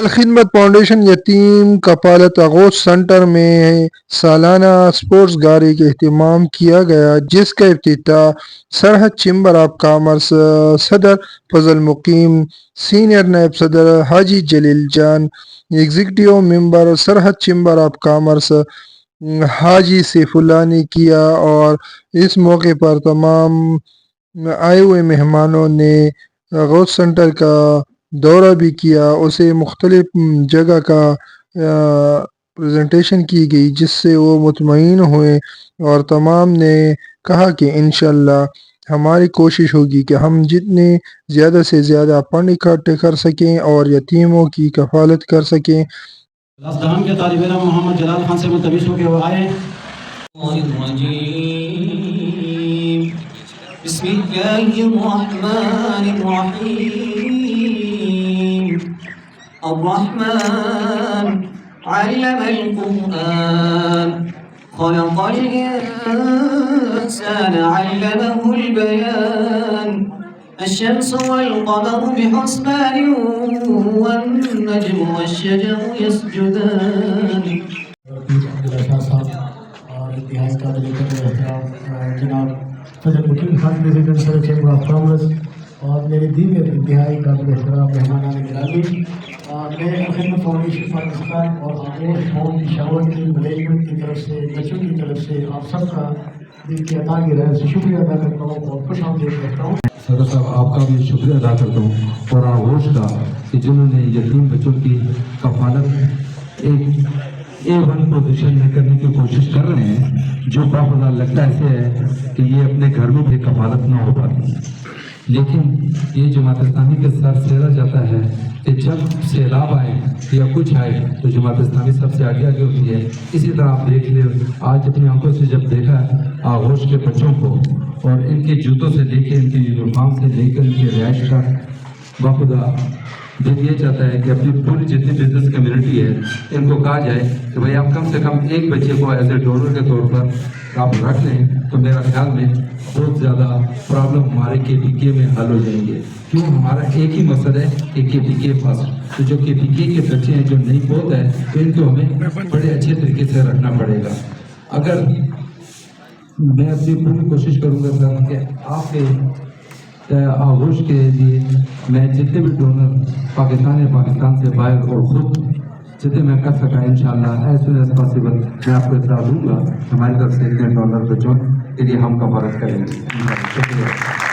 Al-Khidmat foundation یتیم کفالت آغوش centre میں سالانہ اسپورٹس گاری کا اہتمام کیا گیا، جس کا افتتاح سرحد چیمبر آف کامرس صدر فضل مقیم، سینئر نائب صدر حاجی جلیل جان، ایگزیکٹو ممبر سرحد چیمبر آف کامرس حاجی سیف اللہ نے کیا، اور اس موقع پر تمام آئے ہوئے مہمانوں نے آغوش سنٹر کا دورہ بھی کیا، اسے مختلف جگہ کا پریزنٹیشن کی گئی، جس سے وہ مطمئن ہوئے، اور تمام نے کہا کہ انشاءاللہ ہماری کوشش ہوگی کہ ہم جتنے زیادہ سے زیادہ فنڈ اکٹھے کر سکیں اور یتیموں کی کفالت کر سکیں۔ دہان کے طالب علم محمد جلال خان سے ملتمس ہو کے وہ آئے۔ بسم اللہ الرحمن الرحیم، الرحمن علم القرآن خلق الإنسان علمه البيان، الشمس والقمر بحسبان والنجم والشجر يسجدان۔ اور اتحاد قابل قدر احترام جناب فضل مقیم خان پریزیڈنٹ صدر چیمبر آف کامرس، اور میرے دیگر انتہائی قابل احترام مہمانان گرامی، میں خدمت فاؤنڈیشن پاکستان اور آغوش ہوم پشاور کی مینجمنٹ کی طرف سے، بچوں کی طرف سے آپ سب کا دل کی عطا کی رحم سے شکریہ ادا کرتا ہوں اور خوش آمدید کہتا ہوں۔ صدر صاحب آپ کا بھی شکریہ ادا کرتا ہوں، اور آغوش کا کہ جنہوں نے یتیم بچوں کی کفالت ایک A1 پوزیشن میں کرنے کی کوشش کر رہے ہیں، جو بہت لگتا ایسے ہے کہ یہ اپنے گھر میں بھی کفالت نہ ہو پاتی، لیکن یہ جماعت اسلامی کے سر سیرا جاتا ہے کہ جب سیلاب آئے یا کچھ آئے تو جماعت اسلامی سب سے آگے آگے ہوتی ہے۔ اسی طرح آپ دیکھ لیں، آج اپنی آنکھوں سے جب دیکھا آغوش کے بچوں کو، اور ان کے جوتوں سے لے کے ان کی یونیفارم سے لے کر ان کی رہائش کا بخدا دل یہ چاہتا ہے کہ اپنی پوری جتنی بزنس کمیونٹی ہے ان کو کہا جائے کہ بھائی آپ کم سے کم ایک بچے کو ایز اے ڈونر کے طور پر آپ رکھ لیں، تو میرا خیال میں بہت زیادہ پرابلم ہمارے KPK میں حل ہو جائیں گے، کیوں ہمارا ایک ہی مقصد ہے کہ KPK پاس، تو جو KPK کے بچے ہیں جو نہیں پود ہے تو ان کو ہمیں بڑے اچھے طریقے سے رکھنا پڑے گا۔ اگر میں اپنی پوری کوشش کروں گا سر کہ آپ کے آغوش کے لیے میں جتنے بھی ڈونر پاکستان سے باہر اور خود جتنے میں کر سکا انشاءاللہ ایز سون ایز پاسبل میں آپ کو اطلاع دوں گا۔ ہماری طرف سے $1 بچوں کے لیے ہم کفالت کریں گے۔ شکریہ۔